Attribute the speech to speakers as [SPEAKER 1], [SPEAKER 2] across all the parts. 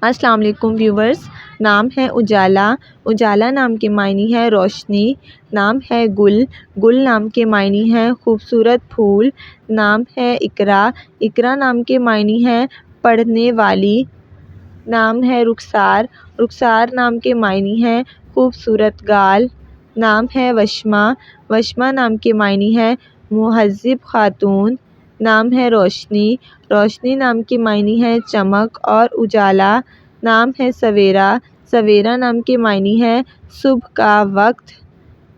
[SPEAKER 1] السلام علیکم ویورز۔ نام ہے اجالا۔ اجالا نام کے معنی ہے روشنی۔ نام ہے گل۔ گل نام کے معنی ہے خوبصورت پھول۔ نام ہے اقرا۔ اقرا نام کے معنی ہے پڑھنے والی۔ نام ہے رخسار۔ رخسار نام کے معنی ہے خوبصورت گال۔ نام ہے وشما۔ وشما نام کے معنی ہے مہذب خاتون۔ نام ہے روشنی۔ روشنی نام کے معنی ہے چمک اور اجالا۔ نام ہے سویرا۔ سویرا نام کے معنی ہے صبح کا وقت۔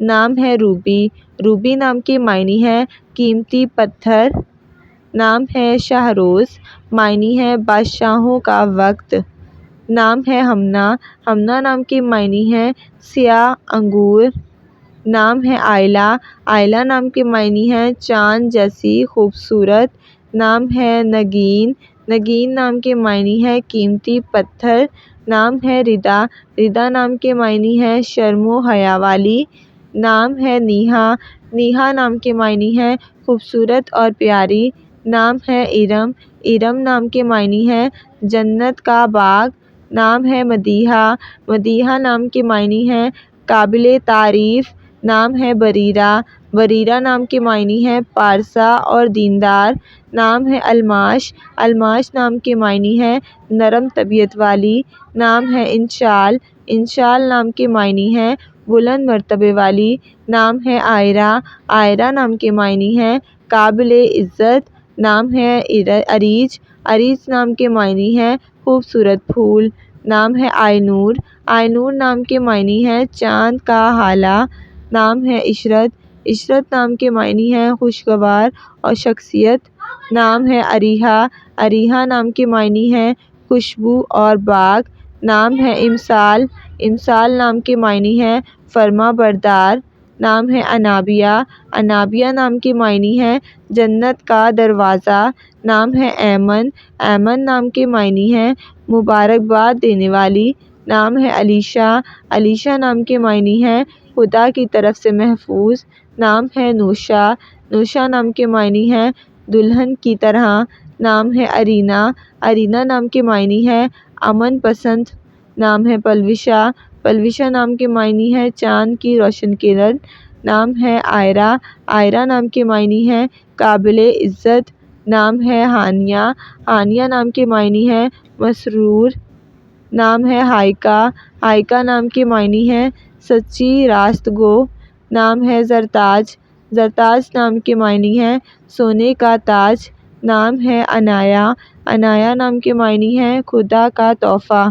[SPEAKER 1] نام ہے روبی۔ روبی نام کے معنی ہے قیمتی پتھر۔ نام ہے شاہروز۔ معنی ہے بادشاہوں کا وقت۔ نام ہے ہمنا۔ ہمنا نام کے معنی ہے سیاہ انگور۔ نام ہے آئلہ۔ آئلہ نام کے معنی ہے چاند جیسی خوبصورت۔ نام ہے نگین۔ نگین نام کے معنی ہے قیمتی پتھر۔ نام ہے ردا۔ ردا نام کے معنی ہے شرم و حیا والی۔ نام ہے نیہا۔ نیہا نام کے معنی ہے خوبصورت اور پیاری۔ نام ہے ارم۔ ارم نام کے معنی ہے جنت کا باغ۔ نام ہے مدیحہ۔ مدیحہ نام کے معنی ہے قابل تعریف۔ نام ہے بریرہ۔ بریرہ نام کے معنی ہے پارسا اور دیندار۔ نام ہے الماش۔ الماش نام کے معنی ہے نرم طبیعت والی۔ نام ہے انشال۔ انشال نام کے معنی ہے بلند مرتبے والی۔ نام ہے عائرہ۔ عائرہ نام کے معنی ہے قابل عزت۔ نام ہے عریج۔ عریج نام کے معنی ہے خوبصورت پھول۔ نام ہے آئی نور۔ آئی نور نام کے معنی ہے چاند کا ہالہ۔ نام ہے عشرت۔ عشرت نام کے معنی ہے خوشگوار اور شخصیت۔ نام ہے اریحہ۔ اریحہ نام کے معنی ہے خوشبو اور باغ۔ نام ہے امسال۔ امسال نام کے معنی ہے فرما بردار۔ نام ہے انابیہ۔ انابیہ نام کے معنی ہے جنت کا دروازہ۔ نام ہے ایمن۔ ایمن نام کے معنی ہے مبارکباد دینے والی۔ نام ہے علیشہ۔ علیشہ نام کے معنی ہے خدا کی طرف سے محفوظ۔ نام ہے نوشا۔ نوشا نام کے معنی ہے دلہن کی طرح۔ نام ہے ارینا۔ ارینا نام کے معنی ہے امن پسند۔ نام ہے پلوشا۔ پلوشا نام کے معنی ہے چاند کی روشن کرن۔ نام ہے آئرہ۔ آئرہ نام کے معنی ہے قابل عزت۔ نام ہے ہانیہ۔ ہانیہ نام کے معنی ہے مسرور۔ نام ہے ہائکہ۔ ہائکہ نام کے معنی ہے سچی راست گو۔ نام ہے زرتاج۔ زرتاج نام کے معنی ہے سونے کا تاج۔ نام ہے عنایا۔ عنایا نام کے معنی ہے خدا کا تحفہ۔